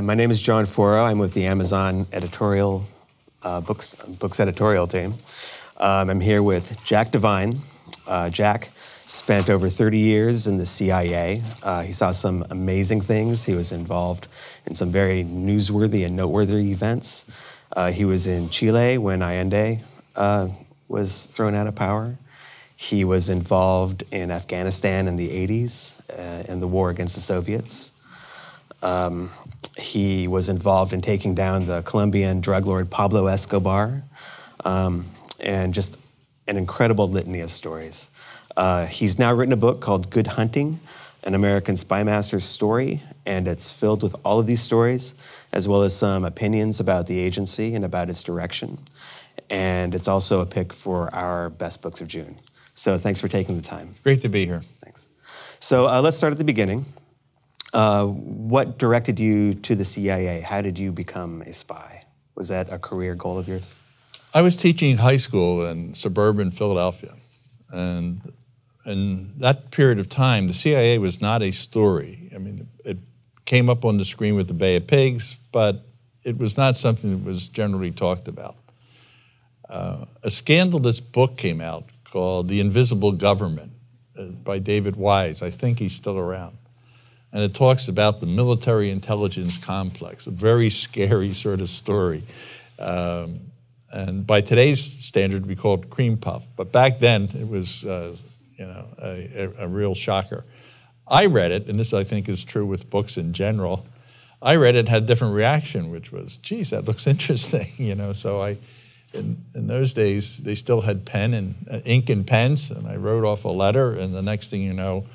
My name is John Foro. I'm with the Amazon editorial books editorial team. I'm here with Jack Devine. Jack spent over 30 years in the CIA. He saw some amazing things. He was involved in some very newsworthy and noteworthy events. He was in Chile when Allende was thrown out of power. He was involved in Afghanistan in the 80s in the war against the Soviets. He was involved in taking down the Colombian drug lord Pablo Escobar, and just an incredible litany of stories. He's now written a book called Good Hunting, an American Spymaster's story, and it's filled with all of these stories, as well as some opinions about the agency and about its direction. And it's also a pick for our best books of June. So thanks for taking the time. Great to be here. Thanks. So let's start at the beginning. What directed you to the CIA? How did you become a spy? Was that a career goal of yours? I was teaching high school in suburban Philadelphia. And in that period of time, the CIA was not a story. I mean, it came up on the screen with the Bay of Pigs, but it was not something that was generally talked about. A scandalous book came out called The Invisible Government by David Wise. I think he's still around. And it talks about the military intelligence complex, a very scary sort of story. And by today's standard, it would be called cream puff. But back then, it was a real shocker. I read it, and this I think is true with books in general. I read it and had a different reaction, which was, geez, that looks interesting. So in those days, they still had pen and ink and pens, and I wrote off a letter, and the next thing you know,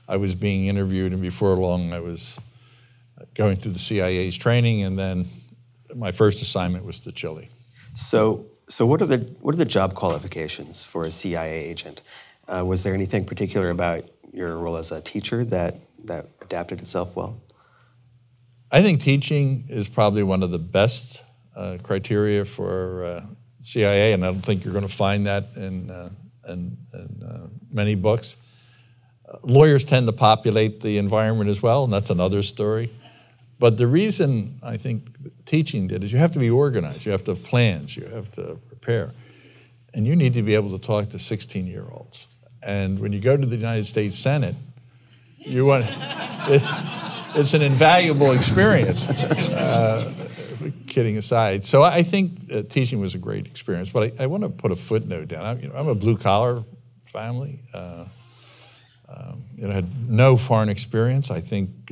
I was being interviewed, and before long, I was going through the CIA's training, and then my first assignment was to Chile. So what are the job qualifications for a CIA agent? Was there anything particular about your role as a teacher that adapted itself well? I think teaching is probably one of the best criteria for CIA, and I don't think you're going to find that in many books. Lawyers tend to populate the environment as well, and that's another story. But the reason I think teaching did is you have to be organized, you have to have plans, you have to prepare. And you need to be able to talk to 16-year-olds. And when you go to the United States Senate, it's an invaluable experience, kidding aside. So I think teaching was a great experience, but I want to put a footnote down. I'm a blue-collar family. I had no foreign experience. I think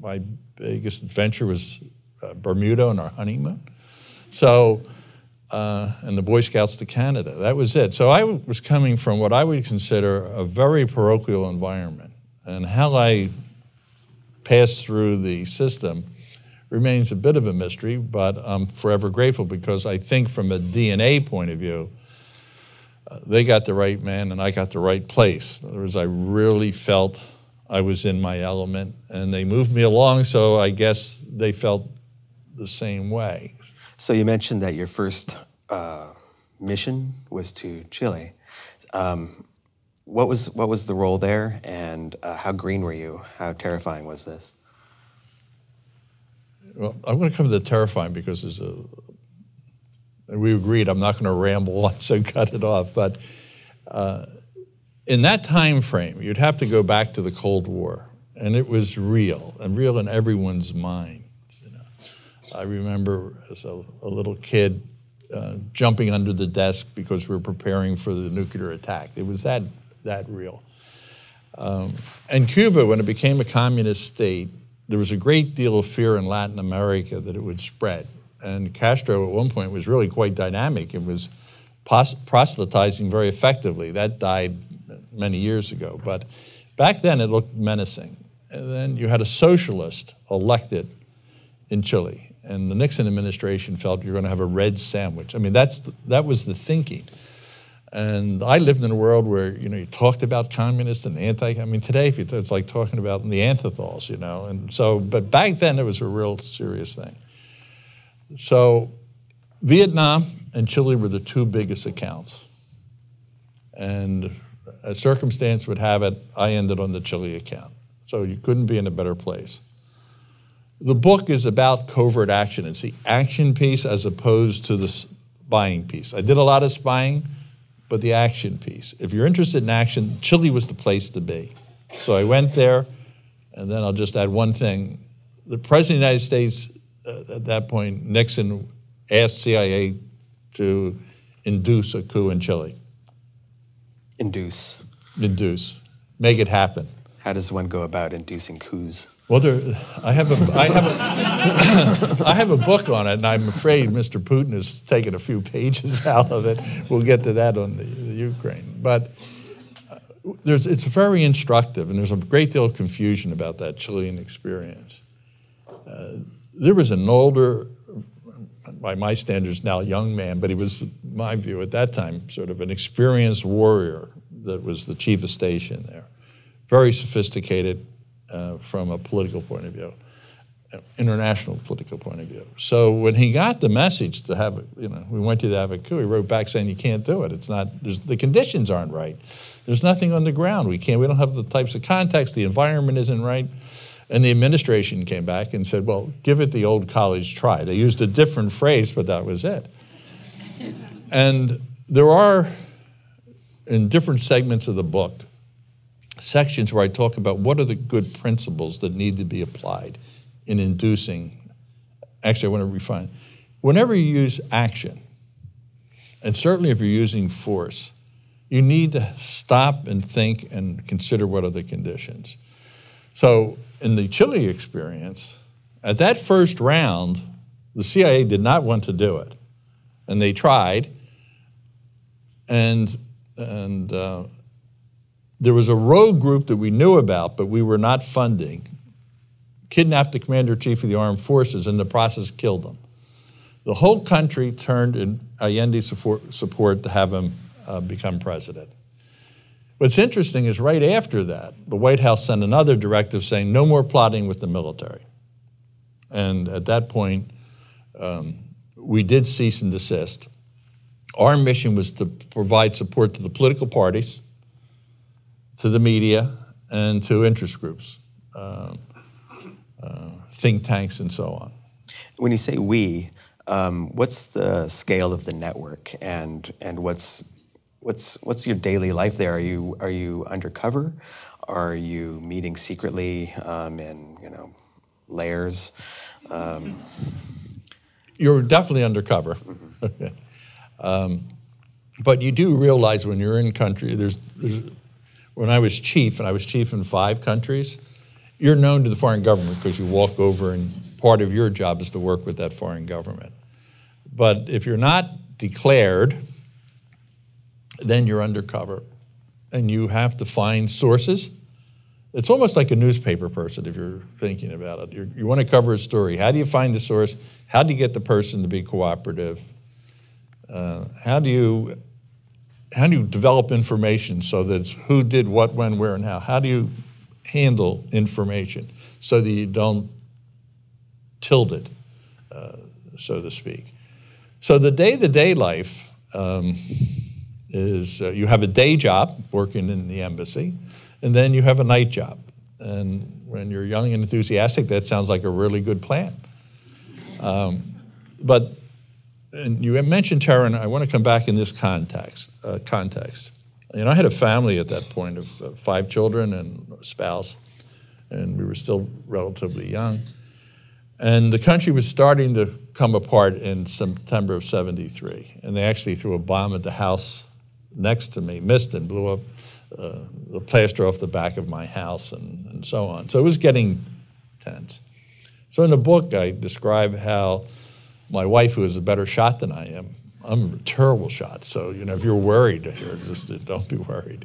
my biggest adventure was Bermuda on our honeymoon. So, and the Boy Scouts to Canada. That was it. So I was coming from what I would consider a very parochial environment. And how I passed through the system remains a bit of a mystery, but I'm forever grateful because I think from a DNA point of view, they got the right man and I got the right place. In other words, I really felt I was in my element and they moved me along, so I guess they felt the same way. So you mentioned that your first mission was to Chile. What was the role there, and how green were you? How terrifying was this? Well, I'm going to come to the terrifying because we agreed I'm not going to ramble on, so cut it off. But in that time frame, you'd have to go back to the Cold War, and it was real, and real in everyone's mind. I remember as a little kid jumping under the desk because we were preparing for the nuclear attack. It was that real. And Cuba, when it became a communist state, there was a great deal of fear in Latin America that it would spread. And Castro at one point was really quite dynamic and was proselytizing very effectively. That died many years ago. But back then it looked menacing. And then you had a socialist elected in Chile. And the Nixon administration felt you're going to have a red sandwich. I mean, that was the thinking. And I lived in a world where, you talked about communists and I mean, today it's like talking about Neanderthals, And so, but back then it was a real serious thing. So Vietnam and Chile were the two biggest accounts. And as circumstance would have it, I ended on the Chile account. So you couldn't be in a better place. The book is about covert action. It's the action piece as opposed to the spying piece. I did a lot of spying, but the action piece. If you're interested in action, Chile was the place to be. So I went there, and then I'll just add one thing. The President of the United States, at that point, Nixon, asked CIA to induce a coup in Chile. Induce. Induce. Make it happen. How does one go about inducing coups? Well, I have a book on it, and I'm afraid Mr. Putin has taken a few pages out of it. We'll get to that on the Ukraine. But it's very instructive, and there's a great deal of confusion about that Chilean experience. There was an older, by my standards now, young man, but he was, in my view at that time, sort of an experienced warrior that was the chief of station there. Very sophisticated from a political point of view, international political point of view. So when he got the message to have, we want you to have a coup, he wrote back saying, you can't do it. It's not, the conditions aren't right. There's nothing on the ground. We don't have the types of contacts, the environment isn't right. And the administration came back and said, well, give it the old college try. They used a different phrase, but that was it. And there are, in different segments of the book, sections where I talk about what are the good principles that need to be applied in inducing. Actually, I want to refine. Whenever you use action, and certainly if you're using force, you need to stop and think and consider what are the conditions. So in the Chile experience, at that first round, the CIA did not want to do it. And they tried, and there was a rogue group that we knew about, but we were not funding, kidnapped the commander-in-chief of the armed forces, and in the process killed him. The whole country turned in Allende's support to have him become president. What's interesting is right after that, the White House sent another directive saying no more plotting with the military. And at that point, we did cease and desist. Our mission was to provide support to the political parties, to the media, and to interest groups, think tanks, and so on. When you say we, what's the scale of the network, and what's your daily life there? Are you undercover? Are you meeting secretly in layers? You're definitely undercover. Mm-hmm. But you do realize when you're in country, when I was chief, and I was chief in 5 countries, you're known to the foreign government because you walk over and part of your job is to work with that foreign government. But if you're not declared, then you're undercover and you have to find sources. It's almost like a newspaper person if you're thinking about it. You want to cover a story. How do you find the source? How do you get the person to be cooperative? How do you develop information so that it's who did what, when, where, and how? How do you handle information so that you don't tilt it, so to speak? So the day-to-day life is you have a day job working in the embassy, and then you have a night job. And when you're young and enthusiastic, that sounds like a really good plan. And you mentioned terror, and I want to come back in this context. I had a family at that point of 5 children and a spouse, and we were still relatively young. And the country was starting to come apart in September of '73, and they actually threw a bomb at the house next to me, missed and blew up the plaster off the back of my house and so on. So it was getting tense. So in the book, I describe how my wife, who is a better shot than I am, I'm a terrible shot. So, if you're worried, just don't be worried.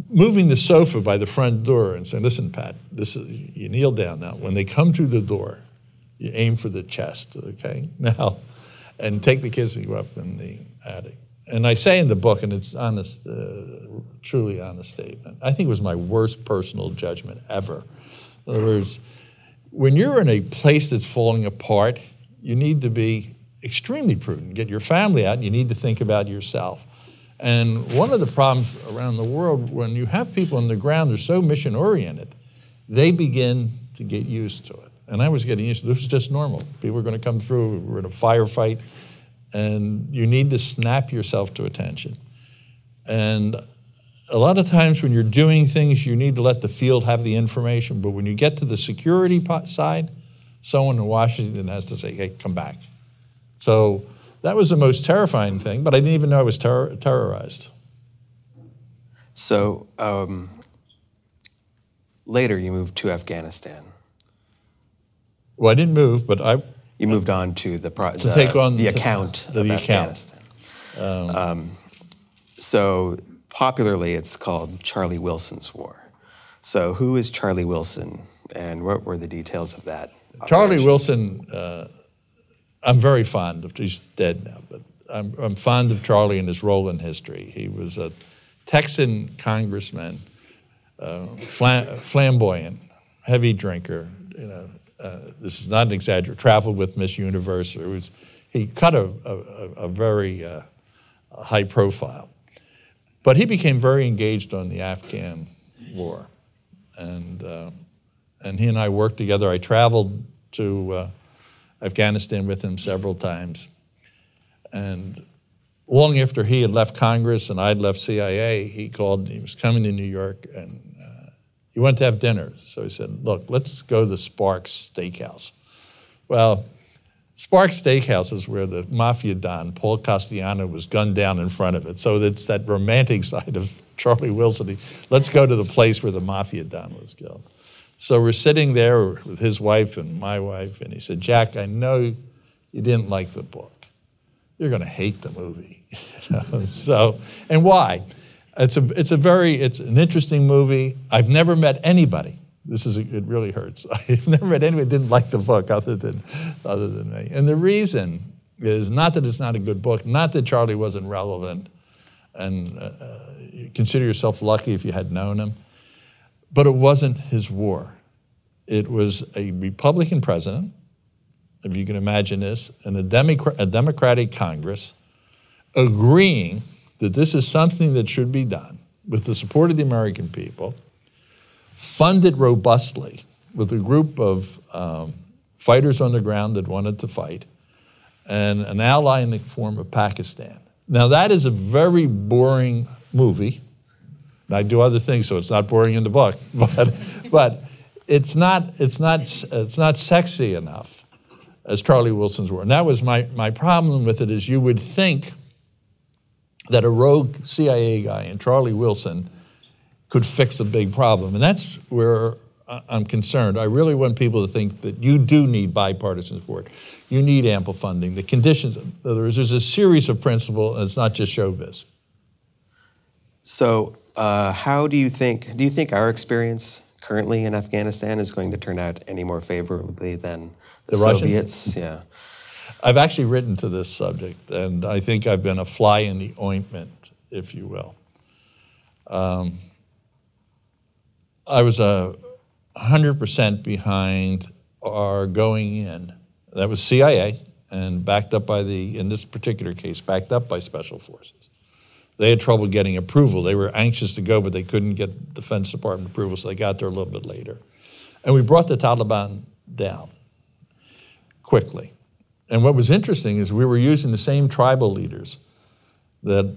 Moving the sofa by the front door and saying, listen, Pat, you kneel down now. When they come through the door, you aim for the chest, okay? Now, and take the kids and go up in the attic. And I say in the book, and it's honest, truly honest statement, I think it was my worst personal judgment ever. In other words, when you're in a place that's falling apart, you need to be extremely prudent. Get your family out, and you need to think about yourself. And one of the problems around the world, when you have people on the ground, they're so mission-oriented, they begin to get used to it. And I was getting used to it. This was just normal. People were going to come through. We were in a firefight. And you need to snap yourself to attention. And a lot of times when you're doing things, you need to let the field have the information. But when you get to the security side, someone in Washington has to say, hey, come back. So that was the most terrifying thing, but I didn't even know I was terrorized. So later you moved to Afghanistan. Well, I didn't move, but You moved on to take on the account of Afghanistan. So popularly, it's called Charlie Wilson's War. So who is Charlie Wilson, and what were the details of that operation? Charlie Wilson, I'm very fond of. He's dead now, but I'm fond of Charlie and his role in history. He was a Texan congressman, flamboyant, heavy drinker. This is not an exaggeration. Traveled with Miss Universe. He cut a very high profile, but he became very engaged on the Afghan war, and he and I worked together. I traveled to Afghanistan with him several times, and long after he had left Congress and I'd left CIA, he called. He was coming to New York, and he wanted to have dinner. So he said, look, let's go to the Sparks Steakhouse. Well, Sparks Steakhouse is where the Mafia Don, Paul Castellano, was gunned down in front of it. So it's that romantic side of Charlie Wilson. Let's go to the place where the Mafia Don was killed. So we're sitting there with his wife and my wife, and he said, Jack, I know you didn't like the book. You're going to hate the movie. So, and why? It's an interesting movie. I've never met anybody. It really hurts. I've never met anybody who didn't like the book other than me. And the reason is not that it's not a good book, not that Charlie wasn't relevant, and consider yourself lucky if you had known him, but it wasn't his war. It was a Republican president, if you can imagine this, and a Democratic Congress agreeing that this is something that should be done with the support of the American people, funded robustly with a group of fighters on the ground that wanted to fight, and an ally in the form of Pakistan. Now that is a very boring movie. And I do other things, so it's not boring in the book, but it's not sexy enough as Charlie Wilson's War. And that was my problem with it, is you would think that a rogue CIA guy and Charlie Wilson could fix a big problem. And that's where I'm concerned. I really want people to think that you do need bipartisan support. You need ample funding. The conditions, there's a series of principles, and it's not just showbiz. So how do you think our experience currently in Afghanistan is going to turn out any more favorably than the Soviets? Russians? Yeah. I've actually written to this subject, and I think I've been a fly in the ointment, if you will. I was 100% behind our going in. That was CIA, and backed up by in this particular case, backed up by Special Forces. They had trouble getting approval. They were anxious to go, but they couldn't get Defense Department approval, so they got there a little bit later. And we brought the Taliban down quickly. And what was interesting is we were using the same tribal leaders that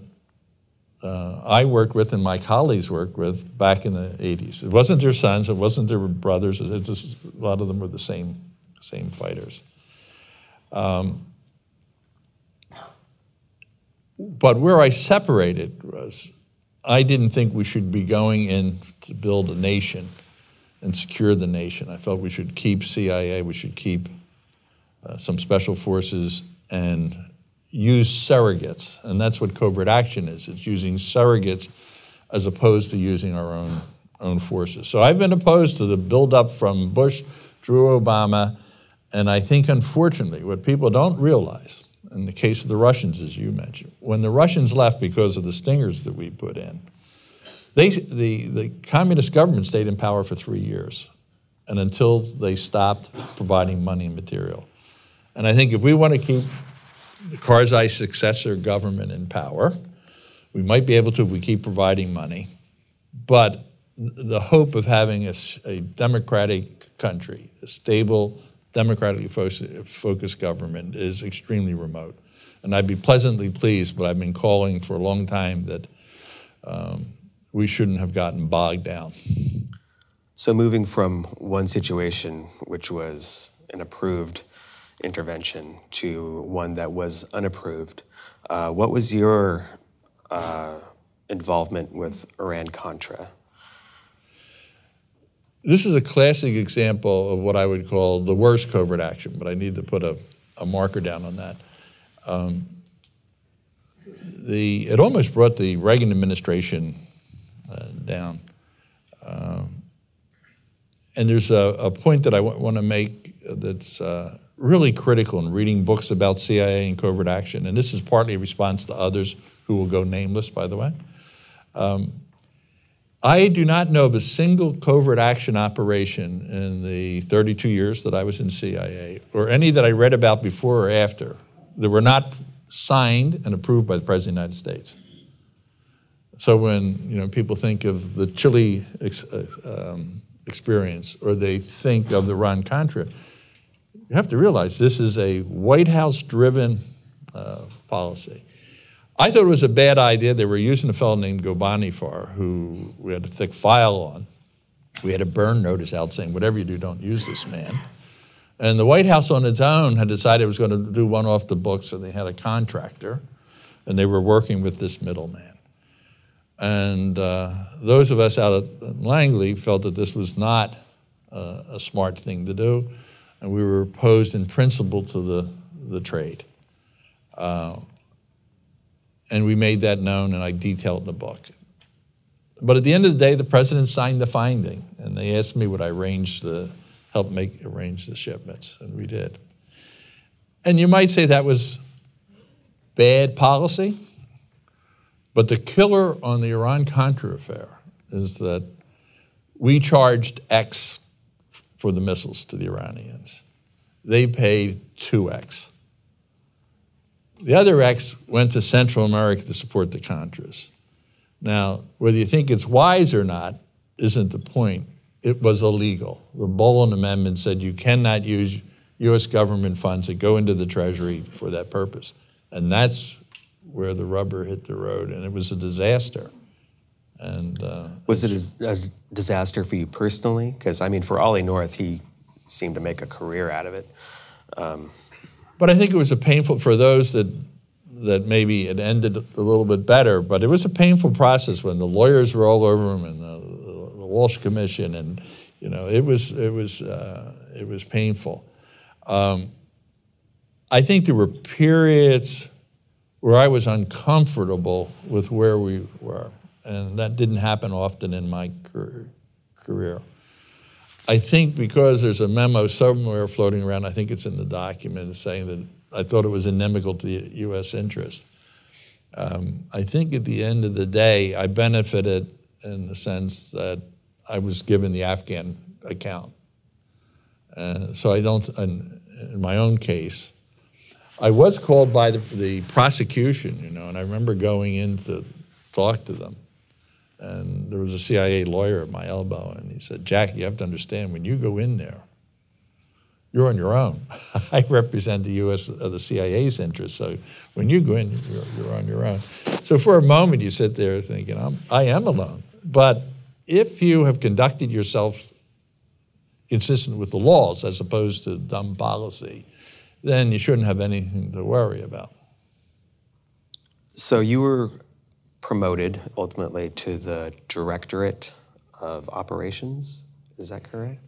I worked with and my colleagues worked with back in the 80s. It wasn't their sons, it wasn't their brothers, it's just, a lot of them were the same fighters. But where I separated was, I didn't think we should be going in to build a nation and secure the nation. I felt we should keep CIA, we should keep some special forces and use surrogates. And that's what covert action is. It's using surrogates as opposed to using our own forces. So I've been opposed to the buildup from Bush through Obama. And I think, unfortunately, what people don't realize, in the case of the Russians, as you mentioned, when the Russians left because of the stingers that we put in, the communist government stayed in power for 3 years, and until they stopped providing money and material. And I think if we want to keep the Karzai successor government in power, we might be able to if we keep providing money. But the hope of having a democratic country, a stable, democratically focused government is extremely remote. And I'd be pleasantly pleased, but I've been calling for a long time that we shouldn't have gotten bogged down. So moving from one situation, which was an approved intervention, to one that was unapproved, what was your involvement with Irancontra? This is a classic example of what I would call the worst covert action, but I need to put a marker down on that. It almost brought the Reagan administration down. And there's a point that I want to make that's really critical in reading books about CIA and covert action, and this is partly a response to others who will go nameless, by the way. I do not know of a single covert action operation in the 32 years that I was in CIA, or any that I read about before or after, that were not signed and approved by the President of the United States. So when people think of the Chile experience, or they think of the Irancontra, you have to realize this is a White House-driven policy. I thought it was a bad idea. They were using a fellow named Gobani who we had a thick file on. We had a burn notice out saying, whatever you do, don't use this man. And the White House on its own had decided it was going to do one off the books, and they had a contractor, and they were working with this middleman. And those of us out at Langley felt that this was not a smart thing to do, and we were opposed in principle to the trade. And we made that known, and I detailed in the book. But at the end of the day, the president signed the finding, and they asked me would I help arrange the shipments, and we did. And you might say that was bad policy, but the killer on the Iran-Contra affair is that we charged X for the missiles to the Iranians. They paid 2X. The other X went to Central America to support the Contras. Now, whether you think it's wise or not isn't the point. It was illegal. The Boland Amendment said you cannot use U.S. government funds that go into the Treasury for that purpose. And that's where the rubber hit the road, and it was a disaster. And was it a disaster for you personally? Because, I mean, for Ollie North, he seemed to make a career out of it. But I think it was for those that maybe it ended a little bit better, but it was a painful process when the lawyers were all over him, and the Walsh Commission, and it was painful. I think there were periods where I was uncomfortable with where we were, and that didn't happen often in my career. I think because there's a memo somewhere floating around, I think it's in the document, saying that I thought it was inimical to the U.S. interest. I think at the end of the day, I benefited in the sense that I was given the Afghan account. So I don't, in my own case, I was called by the prosecution, and I remember going in to talk to them. And there was a CIA lawyer at my elbow, and he said, "Jack, you have to understand, when you go in there, you're on your own. I represent the U.S. The CIA's interests, so when you go in, you're on your own." So for a moment, you sit there thinking, I am alone. But if you have conducted yourself consistent with the laws as opposed to dumb policy, then you shouldn't have anything to worry about. So you were promoted ultimately to the Directorate of Operations, is that correct?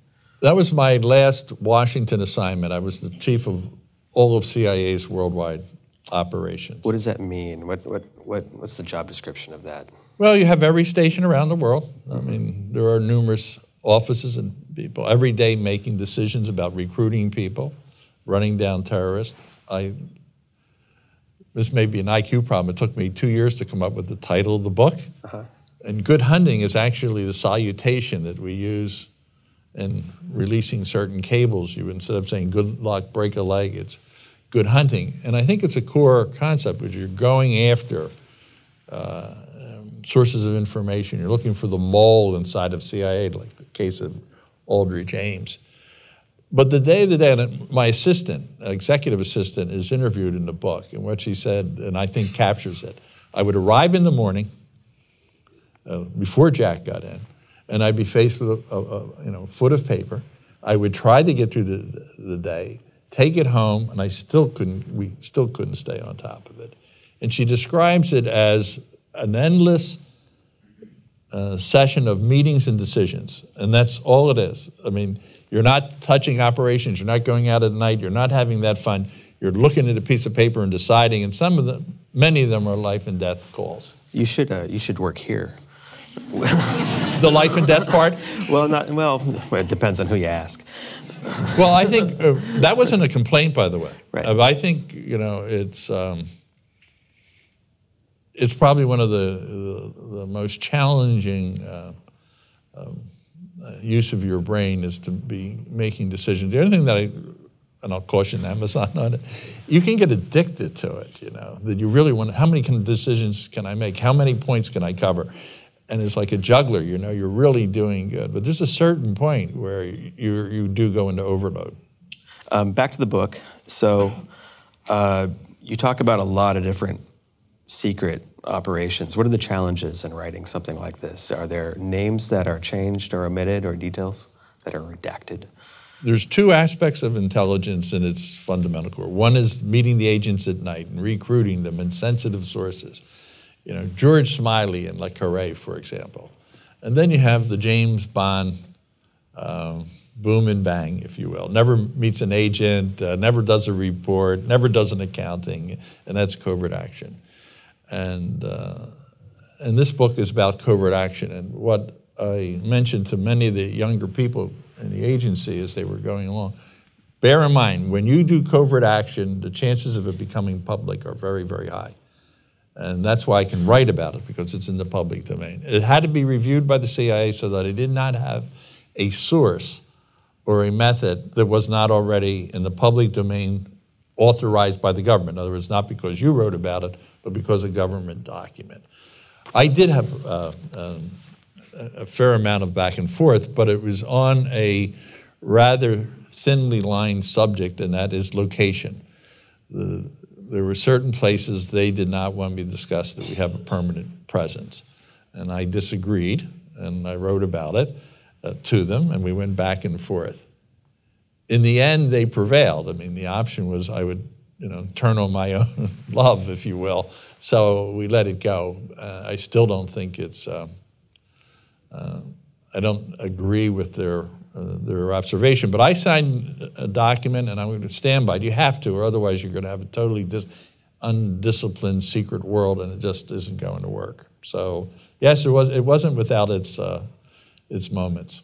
That was my last Washington assignment. I was the chief of all of CIA's worldwide operations. What does that mean? What's the job description of that? Well, you have every station around the world. I mean, there are numerous offices and people every day making decisions about recruiting people, running down terrorists. This may be an IQ problem. It took me 2 years to come up with the title of the book. And good hunting is actually the salutation that we use in releasing certain cables. Instead of saying good luck, break a leg, it's good hunting. And I think it's a core concept, which you're going after sources of information. You're looking for the mole inside of CIA, like the case of Aldrich Ames. But the day, and my assistant, executive assistant, is interviewed in the book, and what she said, and I think captures it. I would arrive in the morning, before Jack got in, and I'd be faced with a foot of paper. I would try to get through the day, take it home, and we still couldn't stay on top of it. And she describes it as an endless session of meetings and decisions, and that's all it is. I mean, you're not touching operations, you're not going out at night, you're not having that fun. You're looking at a piece of paper and deciding, and many of them are life and death calls. You should work here. The life and death part? Well, it depends on who you ask. Well, I think that wasn't a complaint, by the way. Right. I think it's probably one of the most challenging use of your brain is to be making decisions. The other thing that and I'll caution Amazon on it, you can get addicted to it, that you really want, how many decisions can I make? How many points can I cover? And it's like a juggler, you're really doing good. But there's a certain point where you do go into overload. Back to the book. So you talk about a lot of different secret operations. What are the challenges in writing something like this? Are there names that are changed or omitted or details that are redacted? There's two aspects of intelligence in its fundamental core. One is meeting the agents at night and recruiting them in sensitive sources. George Smiley and Le Carré, for example. And then you have the James Bond boom and bang, if you will. Never meets an agent, never does a report, never does an accounting, and that's covert action. And this book is about covert action. And what I mentioned to many of the younger people in the agency as they were going along, bear in mind, when you do covert action, the chances of it becoming public are very, very high. And that's why I can write about it, because it's in the public domain. It had to be reviewed by the CIA so that it did not have a source or a method that was not already in the public domain authorized by the government. In other words, not because you wrote about it, but because a government document. I did have a fair amount of back and forth, but it was on a rather thinly lined subject, and that is location. There were certain places they did not want me to discuss that we have a permanent presence. And I disagreed, and I wrote about it to them, and we went back and forth. In the end, they prevailed. I mean, the option was I would turn on my own love, if you will. So we let it go. I still don't think it's, I don't agree with their observation, but I signed a document and I'm going to stand by it. You have to, or otherwise you're going to have a totally undisciplined secret world, and it just isn't going to work. So yes, it wasn't without its moments.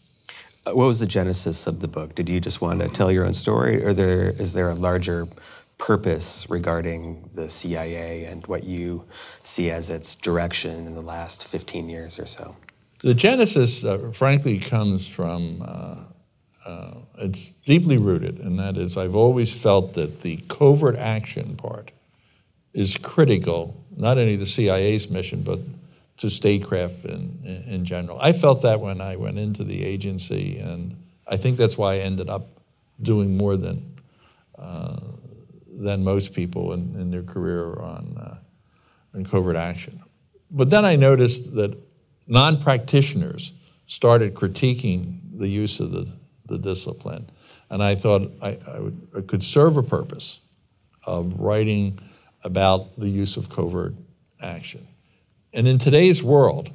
What was the genesis of the book? Did you just want to tell your own story, or is there a larger purpose regarding the CIA and what you see as its direction in the last 15 years or so? The genesis, frankly, comes from, it's deeply rooted, and that is I've always felt that the covert action part is critical, not only to the CIA's mission, but to statecraft in general. I felt that when I went into the agency, and I think that's why I ended up doing more than most people in their career on covert action. But then I noticed that non-practitioners started critiquing the use of the discipline. And I thought I could serve a purpose of writing about the use of covert action. And in today's world,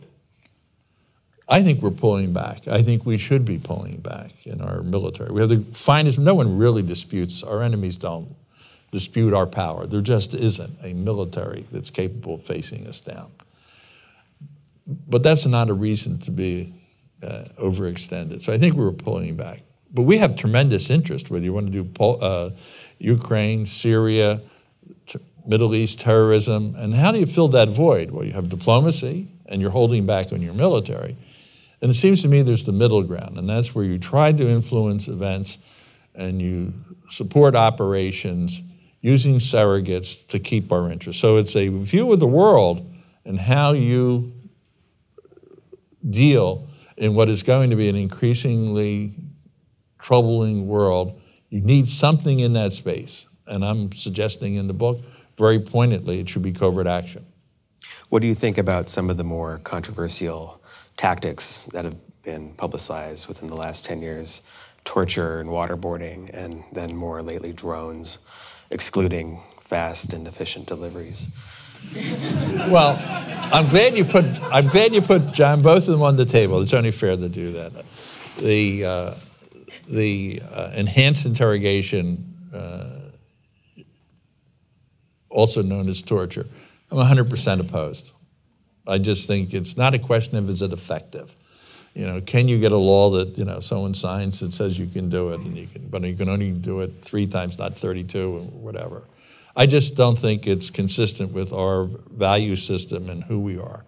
I think we're pulling back. I think we should be pulling back in our military. We have the finest, no one really disputes, our enemies don't dispute our power. There just isn't a military that's capable of facing us down. But that's not a reason to be overextended. So I think we were pulling back. But we have tremendous interest, whether you want to do Ukraine, Syria, Middle East terrorism. And how do you fill that void? Well, you have diplomacy, and you're holding back on your military. And it seems to me there's the middle ground, and that's where you try to influence events and you support operations using surrogates to keep our interest. So it's a view of the world and how you deal in what is going to be an increasingly troubling world, you need something in that space. And I'm suggesting in the book, very pointedly, it should be covert action. What do you think about some of the more controversial tactics that have been publicized within the last 10 years? Torture and waterboarding, and then more lately drones, excluding fast and efficient deliveries. Well, I'm glad you put John, both of them on the table. It's only fair to do that. The enhanced interrogation, also known as torture, I'm 100% opposed. I just think it's not a question of is it effective. Can you get a law that someone signs that says you can do it, but you can only do it 3 times, not 32, or whatever. I just don't think it's consistent with our value system and who we are.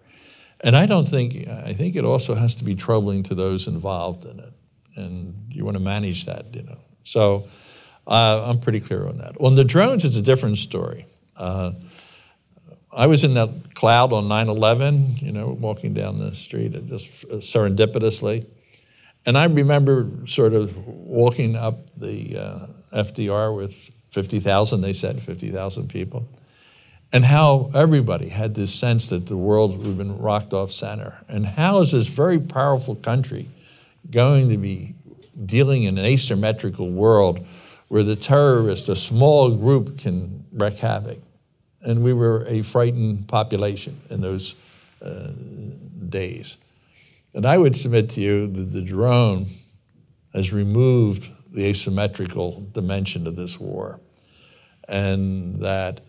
And I think it also has to be troubling to those involved in it. And you want to manage that, So I'm pretty clear on that. On the drones, it's a different story. I was in that cloud on 9/11, walking down the street just serendipitously. And I remember sort of walking up the FDR with 50,000, they said, 50,000 people, and how everybody had this sense that the world had been rocked off center. And how is this very powerful country going to be dealing in an asymmetrical world where the terrorists, a small group, can wreak havoc? And we were a frightened population in those days. And I would submit to you that the drone has removed the asymmetrical dimension of this war, and that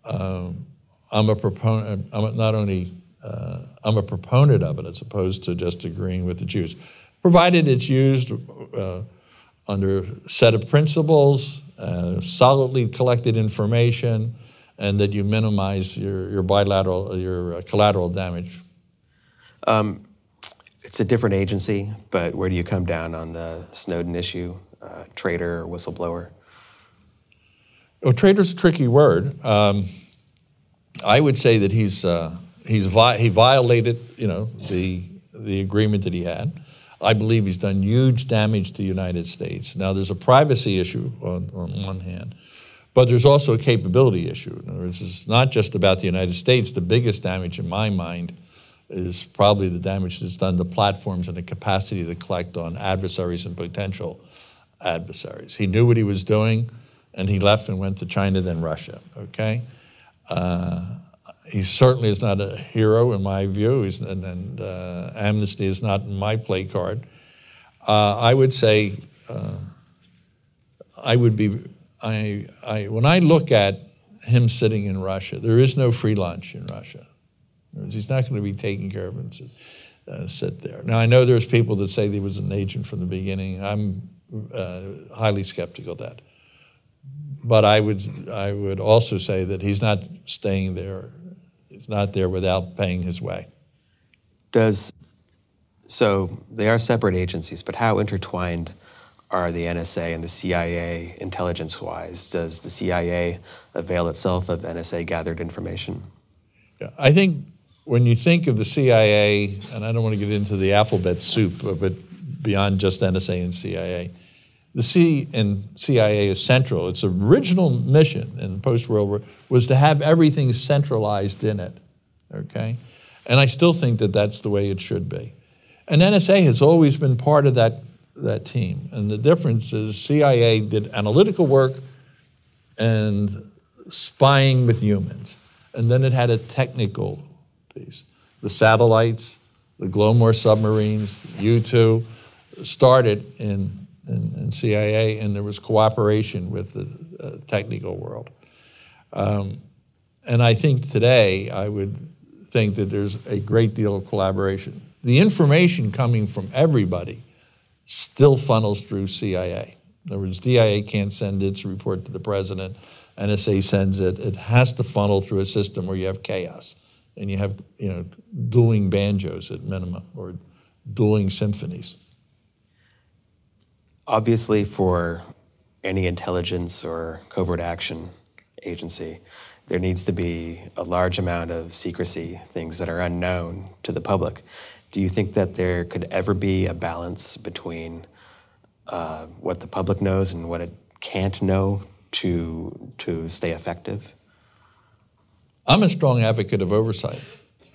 I'm a proponent. I'm a proponent of it as opposed to just agreeing with the Jews, provided it's used under a set of principles, solidly collected information, and that you minimize your collateral damage. It's a different agency, but where do you come down on the Snowden issue, traitor or whistleblower? Well, traitor's a tricky word. I would say that he violated, the agreement that he had. I believe he's done huge damage to the United States. Now, there's a privacy issue on one hand, but there's also a capability issue. In other words, it's not just about the United States. The biggest damage in my mind is probably the damage that's done to platforms and the capacity to collect on adversaries and potential adversaries. He knew what he was doing, and he left and went to China, then Russia, okay? He certainly is not a hero in my view, and amnesty is not in my play card. I would say when I look at him sitting in Russia, there is no free lunch in Russia. He's not going to be taken care of and sit there. Now, I know there's people that say he was an agent from the beginning. I'm highly skeptical of that. But I would also say that he's not staying there. He's not there without paying his way. So they are separate agencies, but how intertwined are the NSA and the CIA intelligence-wise? Does the CIA avail itself of NSA-gathered information? Yeah, I think when you think of the CIA, and I don't want to get into the alphabet soup of it beyond just NSA and CIA, the CIA is central. Its original mission in the post-World War was to have everything centralized in it, okay? And I still think that that's the way it should be. And NSA has always been part of that team. And the difference is CIA did analytical work and spying with humans. And then it had a technical piece. The satellites, the Glomar submarines, the U-2 started in CIA, and there was cooperation with the technical world. And I think today, I would think that there's a great deal of collaboration. The information coming from everybody still funnels through CIA. In other words, DIA can't send its report to the president, NSA sends it. It has to funnel through a system where you have chaos, and you have dueling banjos at minimum, or dueling symphonies. Obviously, for any intelligence or covert action agency, there needs to be a large amount of secrecy, things that are unknown to the public. Do you think that there could ever be a balance between what the public knows and what it can't know to stay effective? I'm a strong advocate of oversight.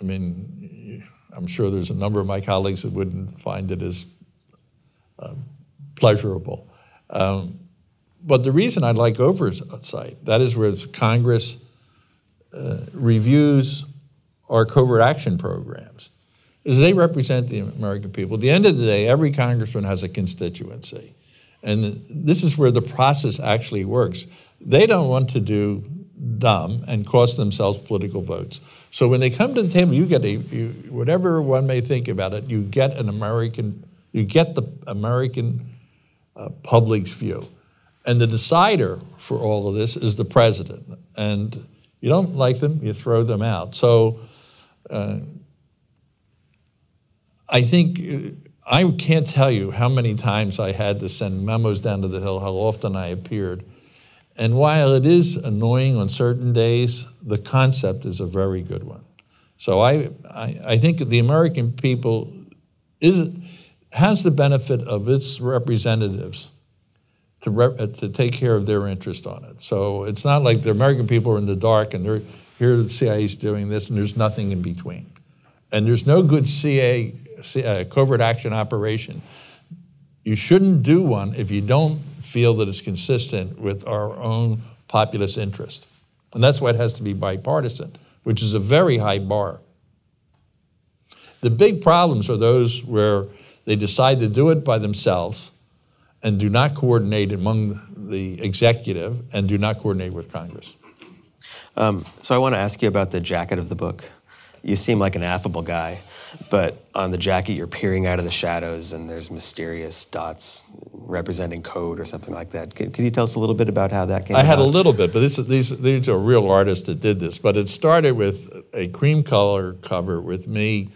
I mean, I'm sure there's a number of my colleagues that wouldn't find it as pleasurable. But the reason I like oversight, that is where Congress reviews our covert action programs, is they represent the American people. At the end of the day, every congressman has a constituency. And this is where the process actually works. They don't want to do dumb and cost themselves political votes. So when they come to the table, you get whatever one may think about it, you get the American public's view. And the decider for all of this is the president. And you don't like them, you throw them out. So I think, I can't tell you how many times I had to send memos down to the Hill, how often I appeared. And while it is annoying on certain days, the concept is a very good one. So I think the American people has the benefit of its representatives to take care of their interest on it. So it's not like the American people are in the dark and they're here, the CIA's doing this, and there's nothing in between. And there's no good CIA covert action operation. You shouldn't do one if you don't feel that it's consistent with our own populist interest. And that's why it has to be bipartisan, which is a very high bar. The big problems are those where they decide to do it by themselves and do not coordinate among the executive and do not coordinate with Congress. So I want to ask you about the jacket of the book. You seem like an affable guy, but on the jacket you're peering out of the shadows and there's mysterious dots representing code or something like that. Could you tell us a little bit about how that came about? I had a little bit, but these are real artists that did this. But it started with a cream color cover with me,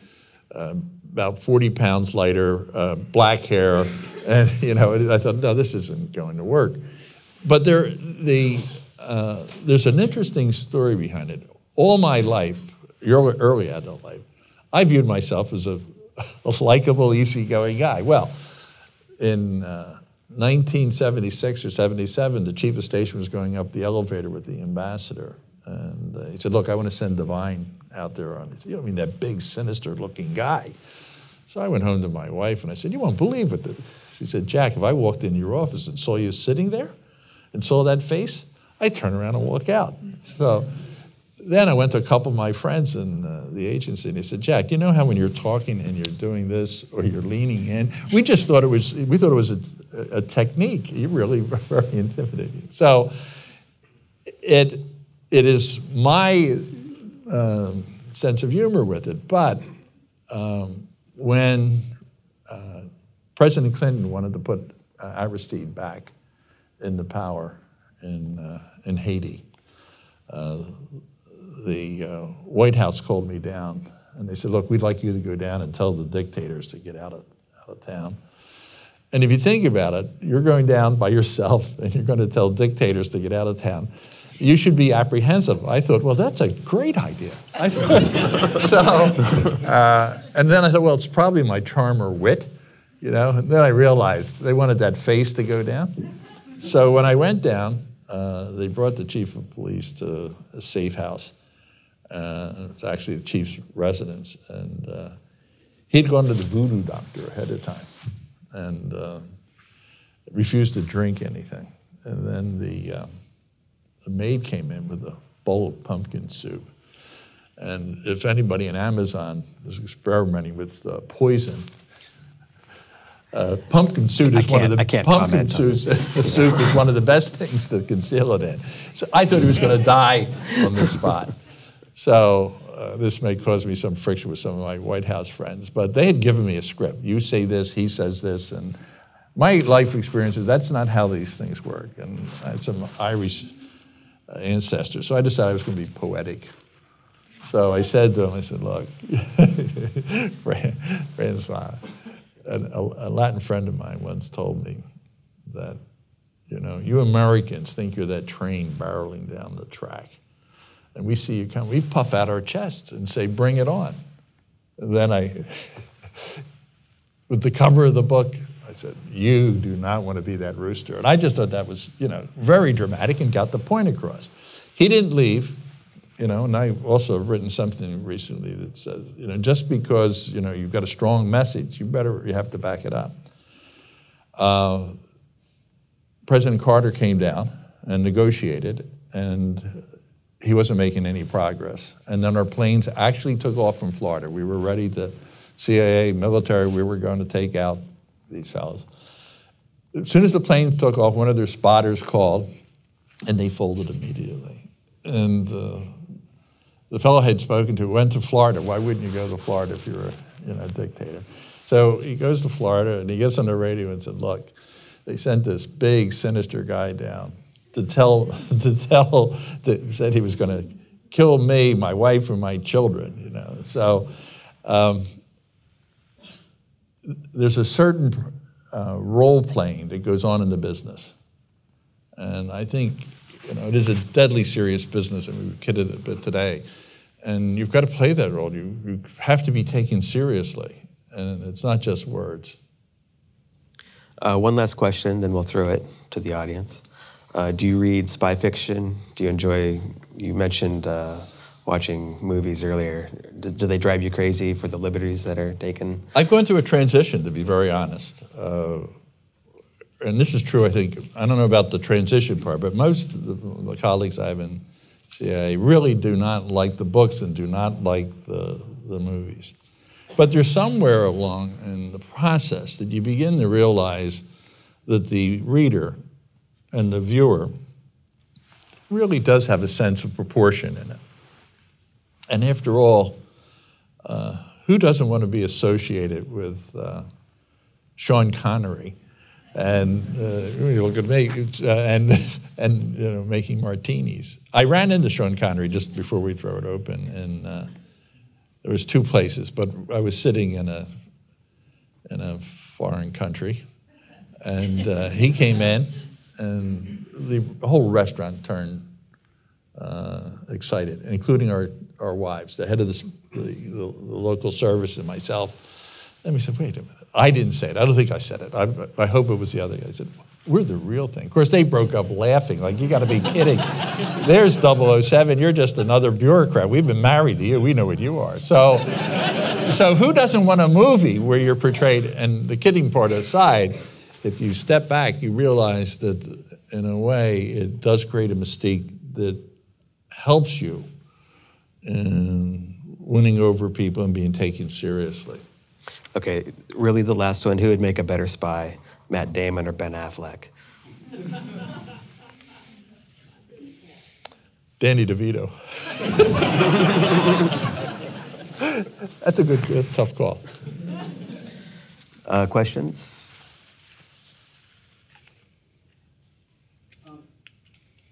about 40 pounds lighter, black hair, and I thought, no, this isn't going to work. But there's an interesting story behind it. All my life, early adult life, I viewed myself as a likable, easygoing guy. Well, in 1976 or 77, the chief of station was going up the elevator with the ambassador. And he said, look, I want to send Devine out there on this. You don't mean that big, sinister-looking guy. So I went home to my wife and I said, you won't believe it. She said, Jack, if I walked into your office and saw you sitting there and saw that face, I'd turn around and walk out. So then I went to a couple of my friends in the agency, and they said, Jack, you know how when you're talking and you're doing this or you're leaning in, we thought it was a technique. You're really very intimidating. So it is my sense of humor with it. But when President Clinton wanted to put Aristide back into power in Haiti, the White House called me down and they said, look, we'd like you to go down and tell the dictators to get out of town. And if you think about it, you're going down by yourself and you're going to tell dictators to get out of town. You should be apprehensive. I thought, well, that's a great idea. And then I thought, well, it's probably my charm or wit, And then I realized they wanted that face to go down. So when I went down, they brought the chief of police to a safe house. It was actually the chief's residence. And he'd gone to the voodoo doctor ahead of time and refused to drink anything. And then the maid came in with a bowl of pumpkin soup. And if anybody in Amazon is experimenting with poison, pumpkin soup is one of the soup is one of the best things to conceal it in. So I thought he was going to die on the spot. So this may cause me some friction with some of my White House friends, but they had given me a script. You say this, he says this, and my life experience is that's not how these things work. And I have some Irish ancestors, so I decided I was going to be poetic. So I said to him, I said, look, Francois, a Latin friend of mine once told me that, you Americans think you're that train barreling down the track. And we see you come, we puff out our chests and say, bring it on. And then I with the cover of the book. I said, you do not want to be that rooster. And I just thought that was, very dramatic and got the point across. He didn't leave, and I also have written something recently that says, just because, you've got a strong message, you have to back it up. President Carter came down and negotiated, and he wasn't making any progress. And then our planes actually took off from Florida. We were ready to, CIA, military, we were going to take out these fellows. As soon as the planes took off, one of their spotters called, and they folded immediately. And the fellow had spoken to went to Florida. Why wouldn't you go to Florida if you were a dictator? So he goes to Florida, and he gets on the radio and said, look, they sent this big, sinister guy down said he was going to kill me, my wife, and my children, So there's a certain role playing that goes on in the business. And I think, it is a deadly serious business, and we've kidded a bit today. And you've got to play that role. You have to be taken seriously, and it's not just words. One last question, then we'll throw it to the audience. Do you read spy fiction? Do you enjoy, you mentioned watching movies earlier. Do they drive you crazy for the liberties that are taken? I've gone through a transition, to be very honest. And this is true, I think, I don't know about the transition part, but most of the colleagues I have in CIA really do not like the books and do not like the movies. But there's somewhere along in the process that you begin to realize that the reader and the viewer really does have a sense of proportion in it. And after all, who doesn't want to be associated with Sean Connery and you look at me and making martinis? I ran into Sean Connery just before we throw it open, and there was two places, but I was sitting in a foreign country, and he came in, and the whole restaurant turned excited, including our wives, the head of the local service and myself. And we said, wait a minute. I didn't say it. I don't think I said it. I hope it was the other guy. I said, we're the real thing. Of course, they broke up laughing, like, you got to be kidding. There's 007. You're just another bureaucrat. We've been married to you. We know what you are. So who doesn't want a movie where you're portrayed? And the kidding part aside, if you step back, you realize that, in a way, it does create a mystique that helps you in winning over people and being taken seriously. Okay, really the last one. Who would make a better spy, Matt Damon or Ben Affleck? Danny DeVito. That's a good, tough call. Questions?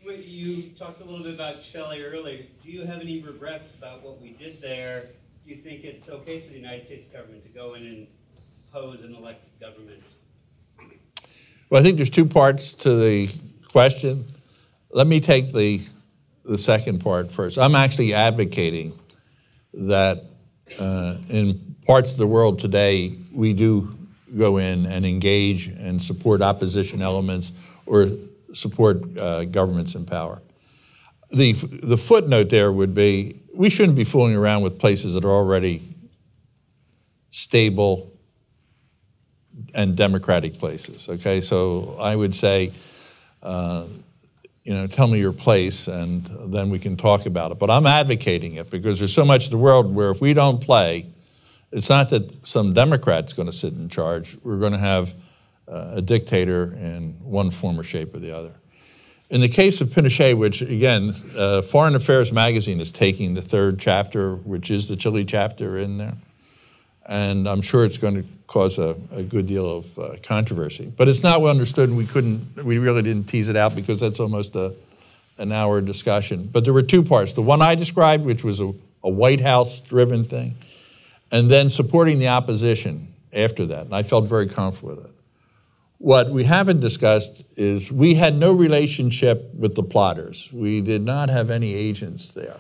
You talked a little bit about Chile earlier. Do you have any regrets about what we did there? Do you think it's okay for the United States government to go in and pose an elected government? Well, I think there's two parts to the question. Let me take the second part first. I'm actually advocating that in parts of the world today, we do go in and engage and support opposition elements or support governments in power. The footnote there would be, we shouldn't be fooling around with places that are already stable and democratic places, okay? So I would say, tell me your place and then we can talk about it. But I'm advocating it because there's so much of the world where if we don't play, it's not that some Democrat's going to sit in charge. We're going to have a dictator in one form or shape or the other. In the case of Pinochet, which again, Foreign Affairs magazine is taking the third chapter, which is the Chile chapter in there. And I'm sure it's going to cause a good deal of controversy. But it's not well understood, and we really didn't tease it out because that's almost an hour discussion. But there were two parts. The one I described, which was a White House-driven thing, and then supporting the opposition after that. And I felt very comfortable with it. What we haven't discussed is we had no relationship with the plotters. We did not have any agents there.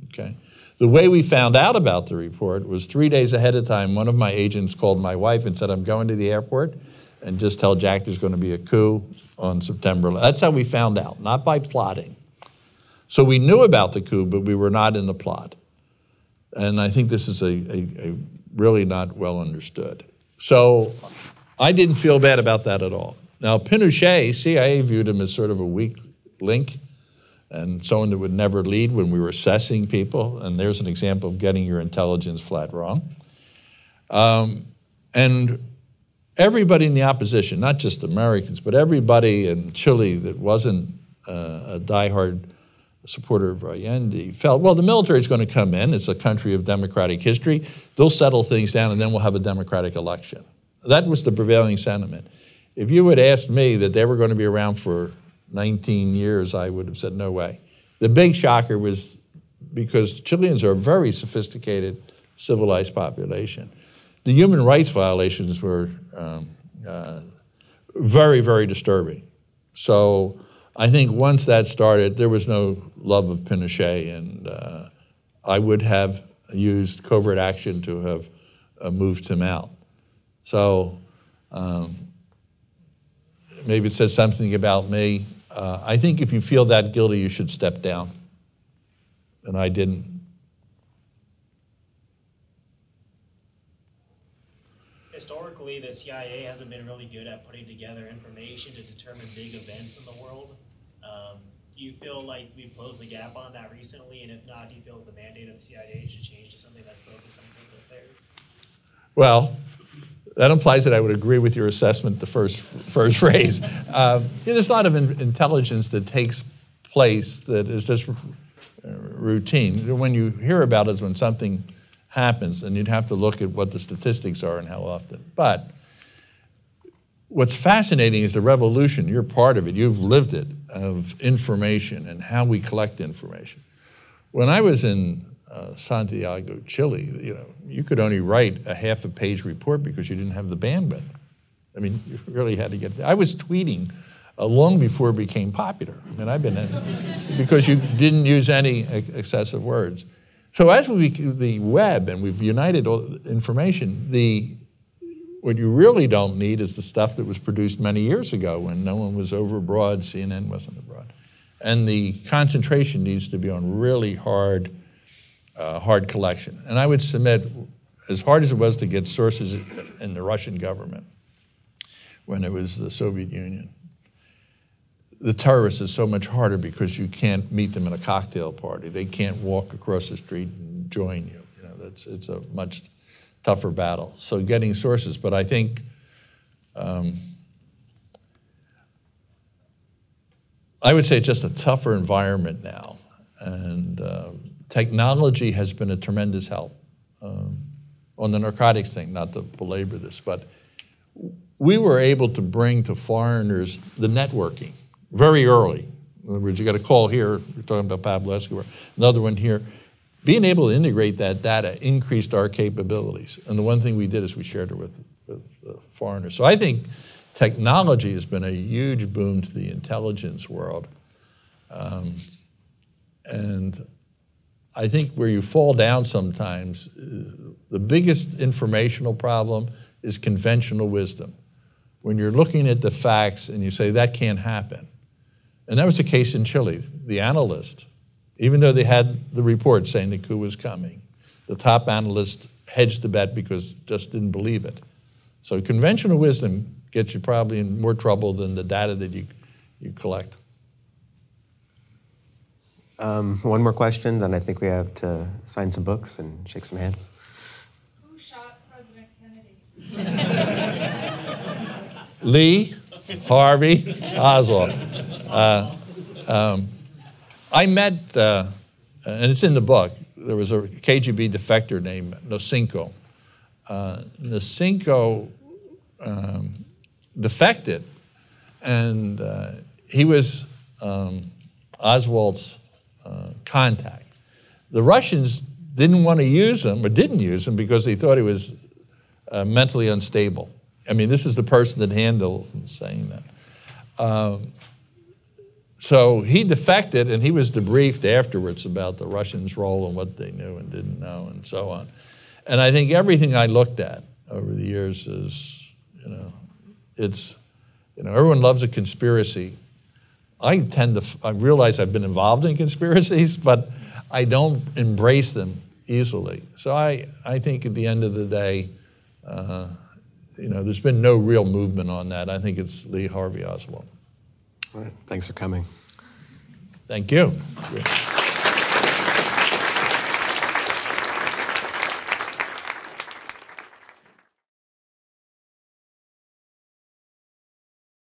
okay? The way we found out about the report was 3 days ahead of time, one of my agents called my wife and said, I'm going to the airport, and just tell Jack there's going to be a coup on September 11th. That's how we found out, not by plotting. So we knew about the coup, but we were not in the plot. And I think this is a really not well understood. So I didn't feel bad about that at all. Now, Pinochet, CIA viewed him as sort of a weak link and someone that would never lead when we were assessing people. And there's an example of getting your intelligence flat wrong. And everybody in the opposition, not just Americans, but everybody in Chile that wasn't a diehard supporter of Allende felt, well, the military is going to come in. It's a country of democratic history. They'll settle things down, and then we'll have a democratic election. That was the prevailing sentiment. If you had asked me that they were going to be around for 19 years, I would have said, no way. The big shocker was because Chileans are a very sophisticated, civilized population. The human rights violations were very, very disturbing. So I think once that started, there was no love of Pinochet, and I would have used covert action to have moved him out. So maybe it says something about me. I think if you feel that guilty, you should step down. And I didn't. Historically, the CIA hasn't been really good at putting together information to determine big events in the world. Do you feel like we've closed the gap on that recently? And if not, do you feel the mandate of the CIA should change to something that's focused on global affairs? Well, that implies that I would agree with your assessment, the first phrase. There's a lot of intelligence that takes place that is just routine. When you hear about it is when something happens, and you'd have to look at what the statistics are and how often. But what's fascinating is the revolution. You're part of it. You've lived it, of information and how we collect information. When I was in Santiago, Chile, you could only write a half-a-page report because you didn't have the bandwidth. I mean, you really had to get. I was tweeting long before it became popular. I mean, I've been because you didn't use any excessive words. So as the web and we've united all information, what you really don't need is the stuff that was produced many years ago when no one was over abroad, CNN wasn't abroad. And the concentration needs to be on really hard collection. And I would submit, as hard as it was to get sources in the Russian government when it was the Soviet Union, the terrorists is so much harder because you can't meet them in a cocktail party. They can't walk across the street and join you. It's a much tougher battle. So getting sources, but I think I would say it's just a tougher environment now, and technology has been a tremendous help on the narcotics thing. Not to belabor this, but we were able to bring to foreigners the networking very early. In other words, you got a call here, we're talking about Pablo Escobar, another one here. Being able to integrate that data increased our capabilities. And the one thing we did is we shared it with foreigners. So I think technology has been a huge boom to the intelligence world. And I think where you fall down sometimes, the biggest informational problem is conventional wisdom. When you're looking at the facts and you say that can't happen. And that was the case in Chile. The analyst, even though they had the report saying the coup was coming, the top analyst hedged the bet because just didn't believe it. So conventional wisdom gets you probably in more trouble than the data that you collect. One more question, then I think we have to sign some books and shake some hands. Who shot President Kennedy? Lee, Harvey, Oswald. I met, and it's in the book, there was a KGB defector named Nosinko. Nosinko defected, and he was Oswald's contact. The Russians didn't want to use him, or didn't use him, because they thought he was mentally unstable. I mean, this is the person that handled saying that. So he defected, and he was debriefed afterwards about the Russians' role and what they knew and didn't know and so on. And I think everything I looked at over the years is, everyone loves a conspiracy. I realize I've been involved in conspiracies, but I don't embrace them easily. So I think at the end of the day, there's been no real movement on that. I think it's Lee Harvey Oswald. All right, thanks for coming. Thank you.